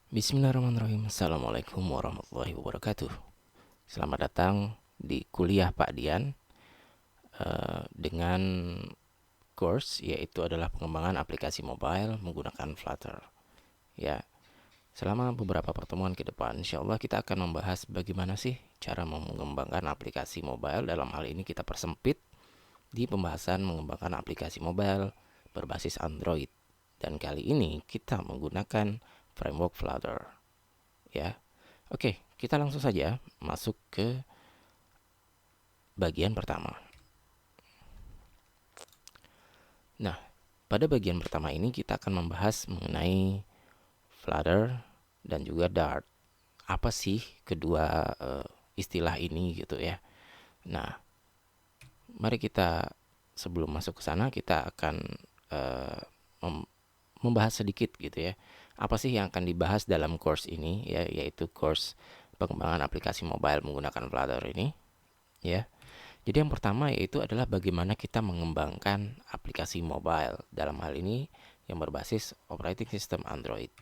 Bismillahirrahmanirrahim. Assalamualaikum warahmatullahi wabarakatuh. Selamat datang di kuliah Pak Dian dengan course yaitu adalah pengembangan aplikasi mobile menggunakan Flutter. Ya, selama beberapa pertemuan ke depan, insya Allah kita akan membahas bagaimana sih cara mengembangkan aplikasi mobile. Dalam hal ini kita persempit di pembahasan mengembangkan aplikasi mobile berbasis Android. Dan kali ini kita menggunakan framework Flutter. Ya, oke, kita langsung saja masuk ke bagian pertama. Nah, pada bagian pertama ini kita akan membahas mengenai Flutter dan juga Dart. Apa sih kedua istilah ini gitu ya. Nah, mari kita sebelum masuk ke sana kita akan eh, membahas sedikit gitu ya. Apa sih yang akan dibahas dalam course ini ya, yaitu course pengembangan aplikasi mobile menggunakan Flutter ini ya. Jadi yang pertama yaitu adalah bagaimana kita mengembangkan aplikasi mobile, dalam hal ini yang berbasis operating system Android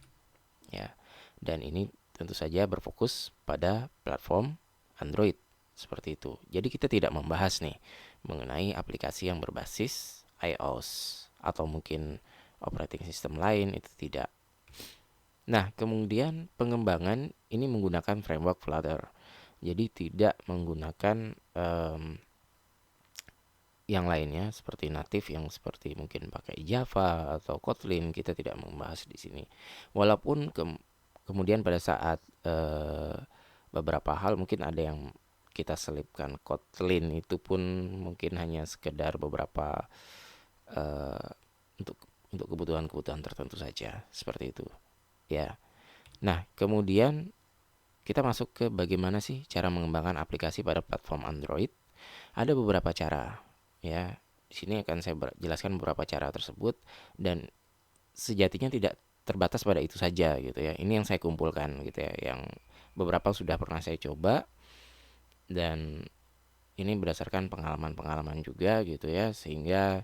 ya. Dan ini tentu saja berfokus pada platform Android seperti itu. Jadi kita tidak membahas nih mengenai aplikasi yang berbasis iOS atau mungkin operating system lain, itu tidak. Nah, kemudian pengembangan ini menggunakan framework Flutter. Jadi tidak menggunakan yang lainnya seperti native yang seperti mungkin pakai Java atau Kotlin, kita tidak membahas di sini. Walaupun kemudian pada saat beberapa hal mungkin ada yang kita selipkan Kotlin, itu pun mungkin hanya sekedar beberapa eh, untuk kebutuhan-kebutuhan tertentu saja seperti itu ya. Nah, kemudian kita masuk ke bagaimana sih cara mengembangkan aplikasi pada platform Android. Ada beberapa cara ya. Di sini akan saya jelaskan beberapa cara tersebut, dan sejatinya tidak terbatas pada itu saja gitu ya. Ini yang saya kumpulkan gitu ya, yang beberapa sudah pernah saya coba, dan ini berdasarkan pengalaman-pengalaman juga gitu ya, sehingga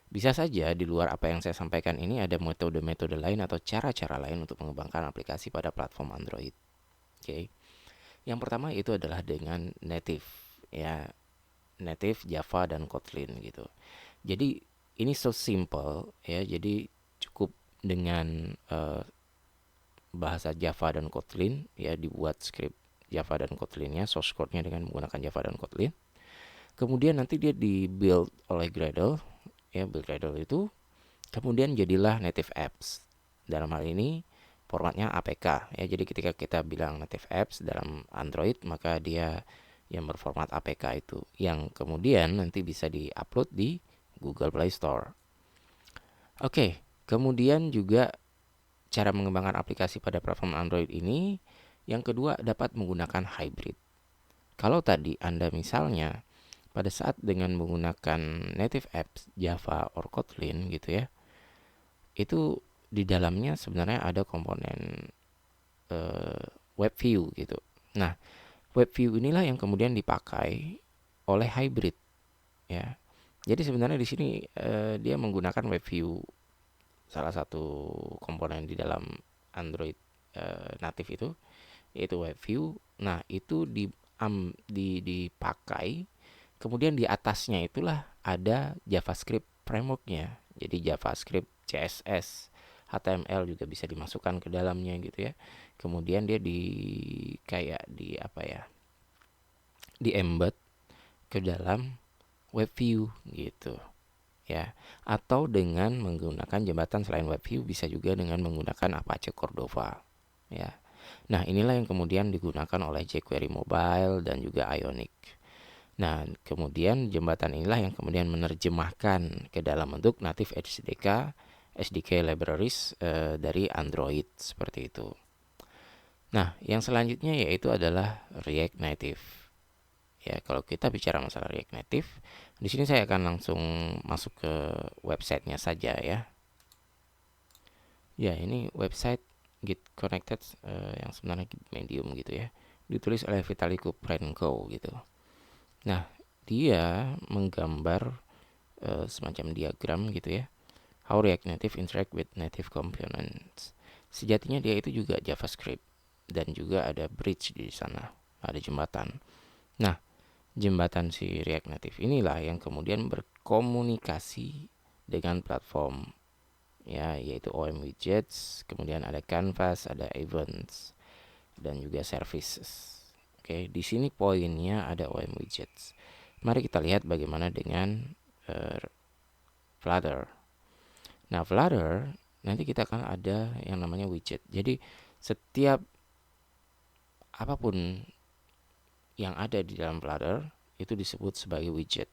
bisa saja di luar apa yang saya sampaikan ini ada metode-metode lain atau cara-cara lain untuk mengembangkan aplikasi pada platform Android. Oke. Yang pertama itu adalah dengan native ya, native Java dan Kotlin gitu. Jadi ini so simple ya. Jadi cukup dengan bahasa Java dan Kotlin ya, dibuat script Java dan Kotlinnya, source code-nya dengan menggunakan Java dan Kotlin. Kemudian nanti dia di build oleh Gradle ya, build Gradle itu kemudian jadilah native apps. Dalam hal ini formatnya APK ya. Jadi ketika kita bilang native apps dalam Android, maka dia yang berformat APK itu yang kemudian nanti bisa diupload di Google Play Store. Oke, kemudian juga cara mengembangkan aplikasi pada platform Android ini yang kedua dapat menggunakan hybrid. Kalau tadi Anda misalnya pada saat dengan menggunakan native apps Java or Kotlin gitu ya, itu di dalamnya sebenarnya ada komponen web view gitu. Nah, web view inilah yang kemudian dipakai oleh hybrid ya. Jadi sebenarnya di sini dia menggunakan web view, salah satu komponen di dalam Android native itu yaitu web view. Nah, itu dipakai, kemudian di atasnya itulah ada JavaScript frameworknya. Jadi JavaScript, CSS, HTML juga bisa dimasukkan ke dalamnya gitu ya. Kemudian dia kayak di apa ya, di embed ke dalam web view gitu ya. Atau dengan menggunakan jembatan selain web view, bisa juga dengan menggunakan Apache Cordova ya. Nah, inilah yang kemudian digunakan oleh jQuery Mobile dan juga Ionic. Nah, kemudian jembatan inilah yang kemudian menerjemahkan ke dalam bentuk native SDK libraries dari Android seperti itu. Nah, yang selanjutnya yaitu adalah React Native. Ya, kalau kita bicara masalah React Native, di sini saya akan langsung masuk ke websitenya saja ya. Ya, ini website Git Connected yang sebenarnya Medium gitu ya. Ditulis oleh Vitalik Kuprenko gitu. Nah, dia menggambar semacam diagram gitu ya. How React Native interact with native components. sejatinya dia itu juga JavaScript dan juga ada bridge di sana, ada jembatan. Nah, jembatan si React Native inilah yang kemudian berkomunikasi dengan platform, ya, yaitu OM widgets, kemudian ada canvas, ada events, dan juga services. Oke, di sini poinnya ada OM widgets. Mari kita lihat bagaimana dengan Flutter. Nah, Flutter nanti kita akan ada yang namanya widget. Jadi setiap apapun yang ada di dalam Flutter itu disebut sebagai widget,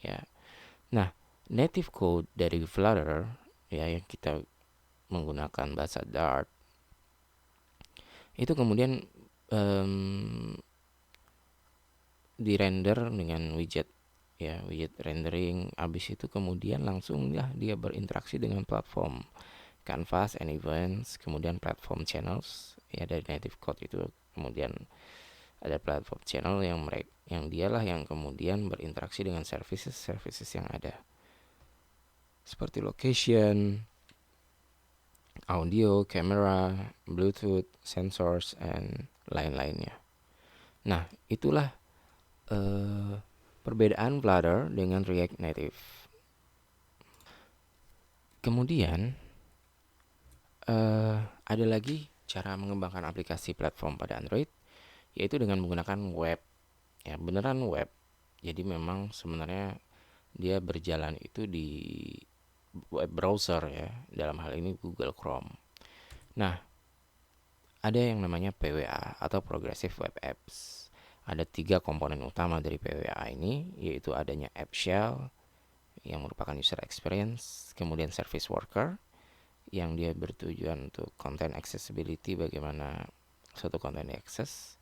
ya. Nah, native code dari Flutter, ya, yang kita menggunakan bahasa Dart itu kemudian di-render dengan widget, ya, widget rendering. Habis itu kemudian langsung ya dia berinteraksi dengan platform canvas and events, kemudian platform channels, ya, dari native code itu. Kemudian ada platform channel yang dialah yang kemudian berinteraksi dengan services yang ada seperti location, audio, camera, bluetooth, sensors, and lain-lainnya. Nah, itulah perbedaan Flutter dengan React Native. Kemudian ada lagi cara mengembangkan aplikasi platform pada Android, yaitu dengan menggunakan web, ya, beneran web. Jadi memang sebenarnya dia berjalan itu di web browser, ya, dalam hal ini Google Chrome. Nah, ada yang namanya PWA atau Progressive Web Apps. Ada 3 komponen utama dari PWA ini, yaitu adanya app shell yang merupakan user experience, kemudian service worker yang dia bertujuan untuk content accessibility, bagaimana suatu konten diakses.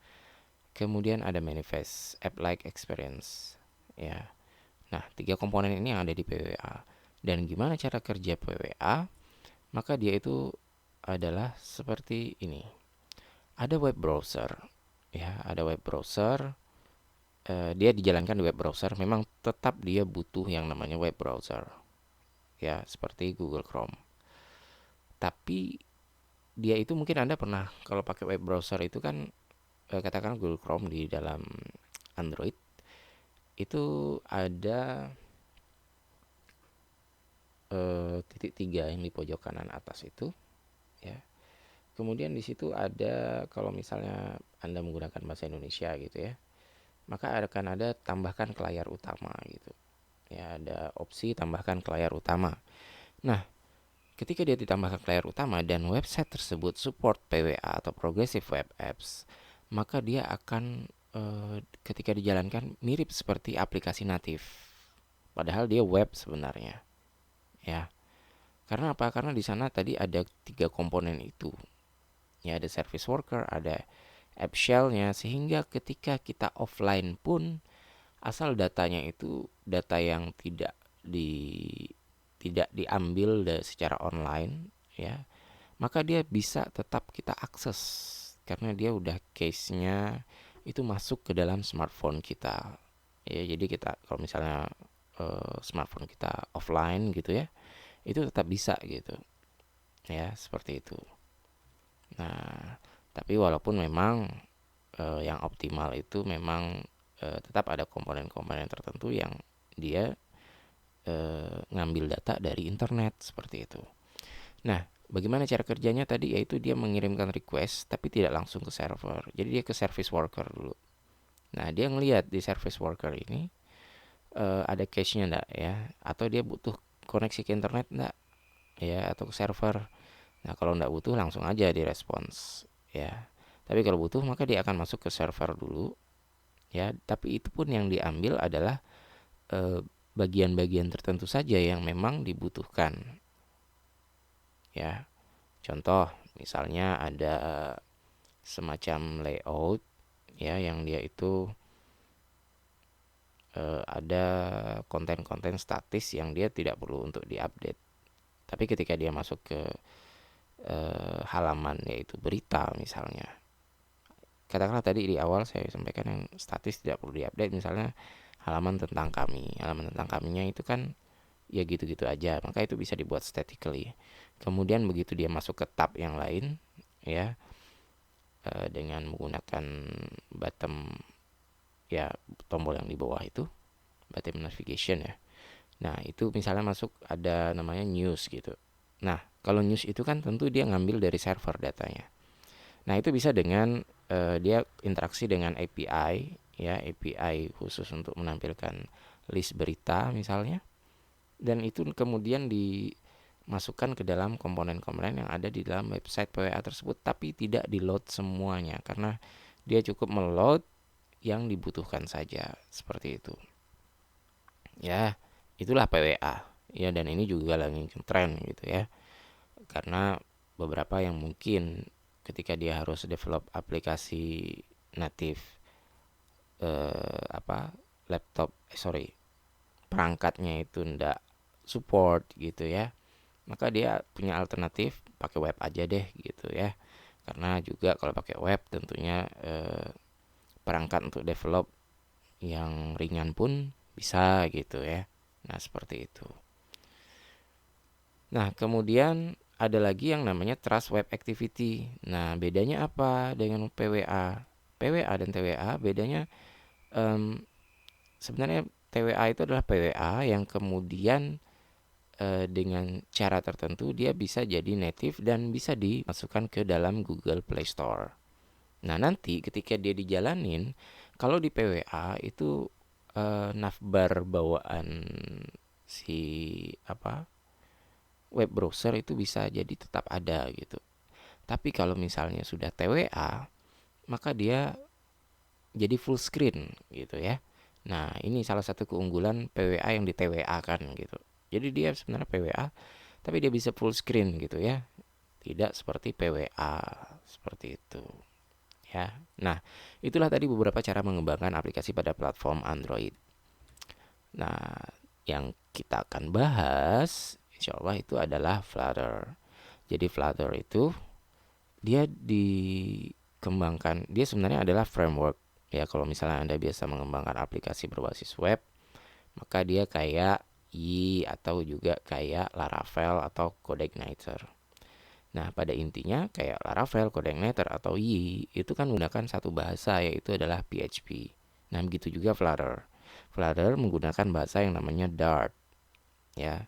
Kemudian ada manifest app like experience, ya. Nah, 3 komponen ini yang ada di PWA. Dan gimana cara kerja PWA? Maka dia itu adalah seperti ini. Ada web browser, ya, ada web browser. Dia dijalankan di web browser. Memang tetap dia butuh yang namanya web browser, ya, seperti Google Chrome. Tapi dia itu mungkin Anda pernah kalau pakai web browser itu kan, katakan Google Chrome di dalam Android itu ada titik 3 yang di pojok kanan atas itu, ya. Kemudian di situ ada, kalau misalnya Anda menggunakan bahasa Indonesia gitu, ya, maka akan ada tambahkan ke layar utama gitu. Ya, ada opsi tambahkan ke layar utama. Nah, ketika dia ditambahkan ke layar utama dan website tersebut support PWA atau Progressive Web Apps, maka dia akan ketika dijalankan mirip seperti aplikasi natif. Padahal dia web sebenarnya, ya. Karena apa? Karena di sana tadi ada 3 komponen itu. Ya, ada service worker, ada app shell-nya, sehingga ketika kita offline pun asal datanya itu data yang tidak diambil secara online, ya, maka dia bisa tetap kita akses karena dia udah case-nya itu masuk ke dalam smartphone kita, ya. Jadi kita kalau misalnya smartphone kita offline gitu, ya, itu tetap bisa gitu, ya, seperti itu. Nah, tapi walaupun memang yang optimal itu memang tetap ada komponen-komponen tertentu yang dia ngambil data dari internet seperti itu. Nah, bagaimana cara kerjanya tadi? Yaitu dia mengirimkan request tapi tidak langsung ke server. Jadi dia ke service worker dulu. Nah, dia ngelihat di service worker ini ada cache-nya enggak, ya, atau dia butuh koneksi ke internet enggak, ya, atau ke server. Nah, kalau enggak butuh langsung aja direspons, ya. Tapi kalau butuh maka dia akan masuk ke server dulu, ya. Tapi itu pun yang diambil adalah bagian-bagian tertentu saja yang memang dibutuhkan, ya. Contoh misalnya ada semacam layout, ya, yang dia itu ada konten-konten statis yang dia tidak perlu untuk diupdate. Tapi ketika dia masuk ke halaman yaitu berita misalnya, katakanlah tadi di awal saya sampaikan yang statis tidak perlu diupdate, misalnya halaman tentang kami. Halaman tentang kaminya itu kan ya gitu-gitu aja, maka itu bisa dibuat statically. Kemudian begitu dia masuk ke tab yang lain, ya, dengan menggunakan bottom, ya, tombol yang di bawah itu, bottom navigation ya. Nah, itu misalnya masuk ada namanya news gitu. Nah, kalau news itu kan tentu dia ngambil dari server datanya. Nah, itu bisa dengan dia interaksi dengan API, ya, API khusus untuk menampilkan list berita misalnya. Dan itu kemudian dimasukkan ke dalam komponen-komponen yang ada di dalam website PWA tersebut, tapi tidak di-load semuanya karena dia cukup meload yang dibutuhkan saja, seperti itu. Ya, itulah PWA. Ya, dan ini juga lagi tren gitu ya. Karena beberapa yang mungkin ketika dia harus develop aplikasi native, apa, laptop, perangkatnya itu ndak support gitu ya, maka dia punya alternatif pakai web aja deh gitu ya. Karena juga kalau pakai web tentunya perangkat untuk develop yang ringan pun bisa gitu ya. Nah, seperti itu. Nah, kemudian ada lagi yang namanya Trust Web Activity. Nah, bedanya apa dengan PWA? PWA dan TWA bedanya, sebenarnya TWA itu adalah PWA yang kemudian dengan cara tertentu dia bisa jadi native dan bisa dimasukkan ke dalam Google Play Store. Nah, nanti ketika dia dijalanin, kalau di PWA itu navbar bawaan si apa web browser itu bisa jadi tetap ada gitu. Tapi kalau misalnya sudah TWA, maka dia jadi full screen gitu ya. Nah, ini salah satu keunggulan PWA yang di TWA kan gitu. Jadi dia sebenarnya PWA tapi dia bisa full screen gitu ya. Tidak seperti PWA seperti itu ya. Nah, itulah tadi beberapa cara mengembangkan aplikasi pada platform Android. Nah, yang kita akan bahas insya Allah itu adalah Flutter. Jadi Flutter itu dia dikembangkan, dia sebenarnya adalah framework ya. Kalau misalnya Anda biasa mengembangkan aplikasi berbasis web, maka dia kayak atau juga kayak Laravel atau CodeIgniter. Nah, pada intinya kayak Laravel, CodeIgniter atau itu kan menggunakan satu bahasa yaitu adalah PHP. Nah, begitu juga Flutter. Flutter menggunakan bahasa yang namanya Dart ya.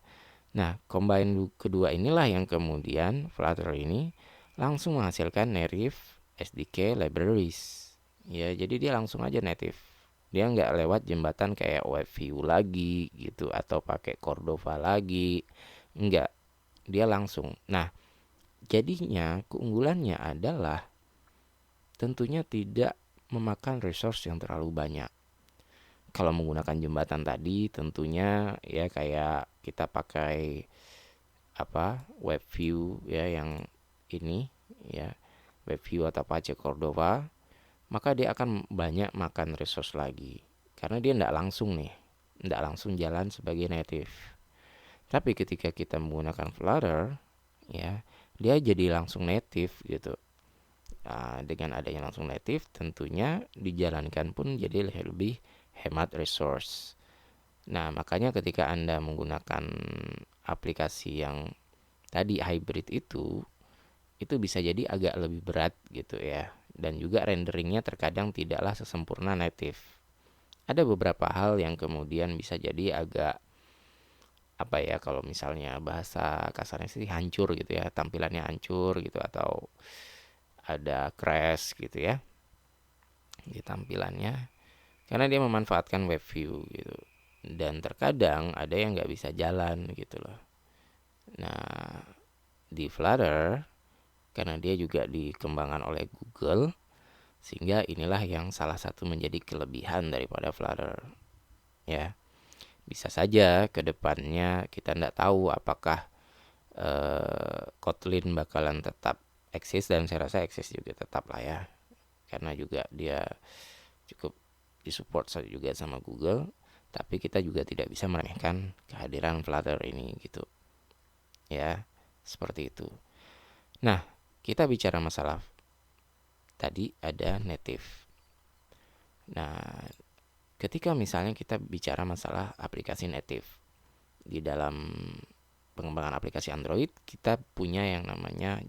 Nah, combine kedua inilah yang kemudian Flutter ini langsung menghasilkan native SDK libraries. Ya, jadi dia langsung aja native. Dia nggak lewat jembatan kayak WebView lagi gitu atau pakai Cordova lagi. Nggak, dia langsung. Nah, jadinya keunggulannya adalah tentunya tidak memakan resource yang terlalu banyak. Kalau menggunakan jembatan tadi tentunya ya kayak kita pakai web view ya, yang ini ya, web view atau Apache Cordova, maka dia akan banyak makan resource lagi karena dia tidak langsung jalan sebagai native. Tapi ketika kita menggunakan Flutter ya, dia jadi langsung native gitu. Nah, dengan adanya langsung native tentunya dijalankan pun jadi lebih hemat resource. Nah, makanya ketika Anda menggunakan aplikasi yang tadi hybrid itu bisa jadi agak lebih berat gitu ya. Dan juga renderingnya terkadang tidaklah sesempurna native. Ada beberapa hal yang kemudian bisa jadi agak kalau misalnya bahasa kasarnya sih hancur gitu ya, tampilannya hancur gitu atau ada crash gitu ya di tampilannya karena dia memanfaatkan web view gitu. Dan terkadang ada yang nggak bisa jalan gitu loh. Nah, di Flutter karena dia juga dikembangkan oleh Google, sehingga inilah yang salah satu menjadi kelebihan daripada Flutter ya. Bisa saja ke depannya kita tidak tahu apakah Kotlin bakalan tetap eksis, dan saya rasa eksis juga tetap lah ya, karena juga dia cukup disupport juga sama Google. Tapi kita juga tidak bisa meremehkan kehadiran Flutter ini gitu ya, seperti itu. Nah, kita bicara masalah tadi ada native. Nah, ketika misalnya kita bicara masalah aplikasi native, di dalam pengembangan aplikasi Android kita punya yang namanya,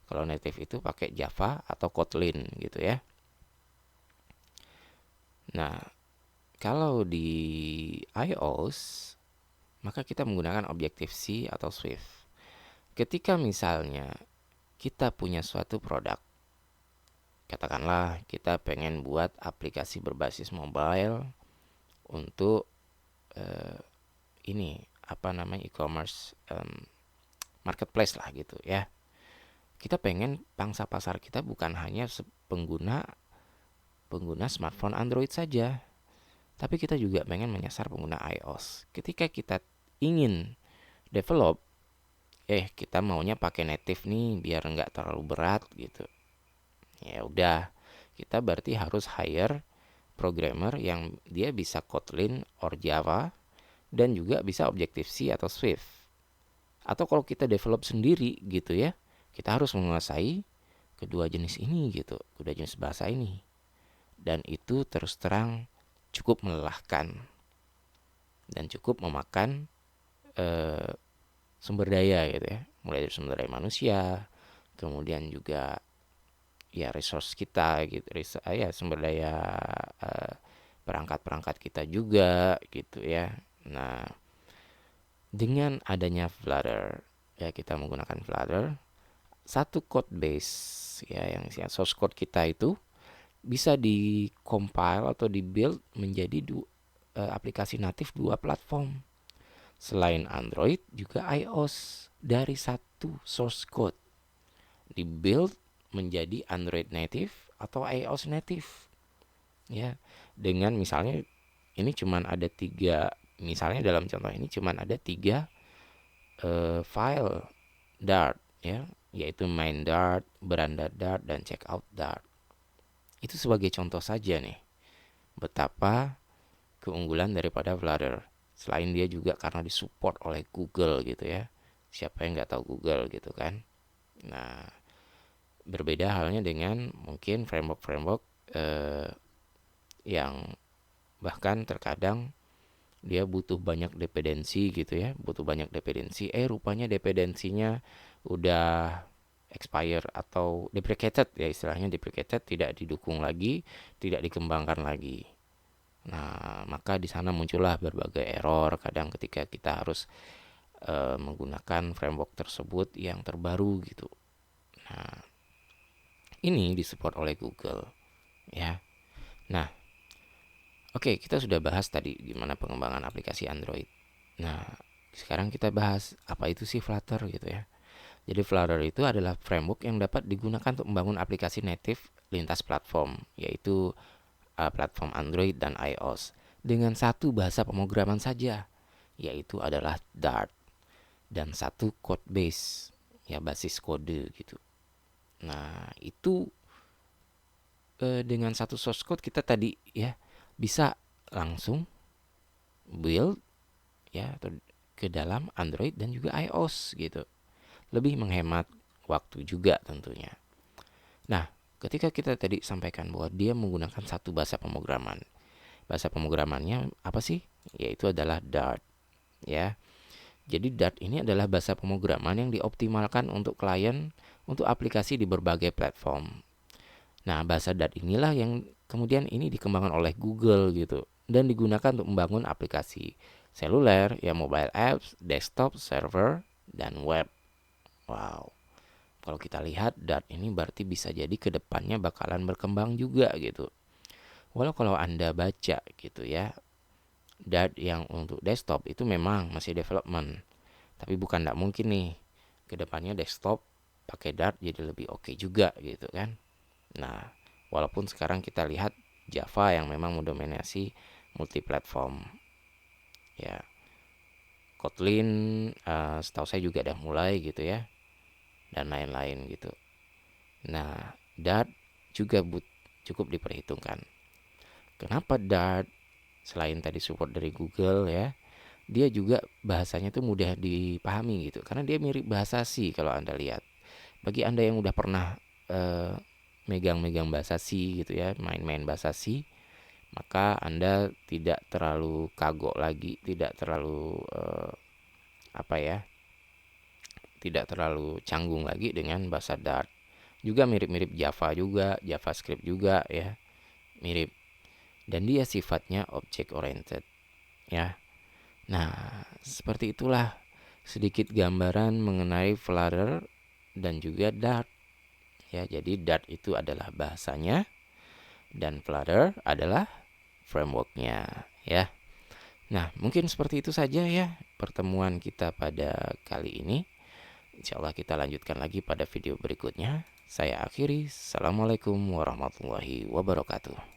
kalau native itu pakai Java atau Kotlin gitu ya. Nah, kalau di iOS maka kita menggunakan Objective-C atau Swift. Ketika misalnya kita punya suatu produk, katakanlah kita pengen buat aplikasi berbasis mobile untuk ini apa namanya e-commerce, marketplace lah gitu ya. Kita pengen pangsa pasar kita bukan hanya pengguna smartphone Android saja, tapi kita juga pengen menyasar pengguna iOS. Ketika kita ingin develop, kita maunya pakai native nih biar nggak terlalu berat gitu. Ya udah, kita berarti harus hire programmer yang dia bisa Kotlin or Java dan juga bisa Objective-C atau Swift. Atau kalau kita develop sendiri gitu ya, kita harus menguasai kedua jenis ini gitu, kedua jenis bahasa ini. Dan itu terus terang cukup melelahkan dan cukup memakan sumber daya gitu ya, mulai dari sumber daya manusia, kemudian juga ya resource kita gitu, ya sumber daya perangkat-perangkat kita juga gitu ya. Nah, dengan adanya Flutter, ya kita menggunakan Flutter, satu code base ya yang source code kita itu bisa di compile atau di build menjadi aplikasi natif dua platform. Selain Android juga iOS, dari satu source code di build menjadi Android native atau iOS native ya. Dengan misalnya ini cuman ada 3, misalnya dalam contoh ini cuman ada 3 file Dart ya, yaitu main Dart, beranda Dart, dan checkout Dart. Itu sebagai contoh saja nih betapa keunggulan daripada Flutter. Selain dia juga karena disupport oleh Google gitu ya. Siapa yang nggak tahu Google gitu kan. Nah, berbeda halnya dengan mungkin framework yang bahkan terkadang dia butuh banyak dependensi gitu ya, butuh banyak dependensi. Rupanya dependensinya udah expire atau deprecated ya, istilahnya deprecated, tidak didukung lagi, tidak dikembangkan lagi. Nah, maka di sana muncullah berbagai error kadang ketika kita harus menggunakan framework tersebut yang terbaru gitu. Nah, ini disupport oleh Google ya. Nah, oke, kita sudah bahas tadi gimana pengembangan aplikasi Android. Nah, sekarang kita bahas apa itu sih Flutter gitu ya. Jadi Flutter itu adalah framework yang dapat digunakan untuk membangun aplikasi native lintas platform, yaitu platform Android dan iOS dengan satu bahasa pemrograman saja, yaitu adalah Dart, dan satu code base, ya basis kode gitu. Nah, itu dengan satu source code kita tadi ya bisa langsung build ya atau ke dalam Android dan juga iOS gitu. Lebih menghemat waktu juga tentunya. Nah, ketika kita tadi sampaikan bahwa dia menggunakan satu bahasa pemrograman. Bahasa pemrogramannya apa sih? Yaitu adalah Dart ya. Jadi Dart ini adalah bahasa pemrograman yang dioptimalkan untuk klien, untuk aplikasi di berbagai platform. Nah, bahasa Dart inilah yang kemudian ini dikembangkan oleh Google gitu dan digunakan untuk membangun aplikasi seluler, ya mobile apps, desktop, server, dan web. Wow. Kalau kita lihat Dart ini berarti bisa jadi kedepannya bakalan berkembang juga gitu. Walau kalau Anda baca gitu ya, Dart yang untuk desktop itu memang masih development. Tapi bukan tidak mungkin nih kedepannya desktop pakai Dart jadi lebih oke juga gitu kan. Nah, walaupun sekarang kita lihat Java yang memang mendominasi multiplatform. Ya, Kotlin setahu saya juga udah mulai gitu ya, dan lain-lain gitu. Nah, Dart juga cukup diperhitungkan. Kenapa Dart? Selain tadi support dari Google ya, dia juga bahasanya tuh mudah dipahami gitu. Karena dia mirip bahasa C kalau Anda lihat. Bagi Anda yang udah pernah megang-megang bahasa C gitu ya, main-main bahasa C, maka Anda tidak terlalu kagok lagi, tidak terlalu apa ya, tidak terlalu canggung lagi dengan bahasa Dart. Juga mirip-mirip Java juga, JavaScript juga ya, mirip. Dan dia sifatnya object oriented ya. Nah, seperti itulah sedikit gambaran mengenai Flutter dan juga Dart ya. Jadi Dart itu adalah bahasanya dan Flutter adalah frameworknya ya. Nah, mungkin seperti itu saja ya pertemuan kita pada kali ini. Insya Allah kita lanjutkan lagi pada video berikutnya. Saya akhiri. Assalamualaikum warahmatullahi wabarakatuh.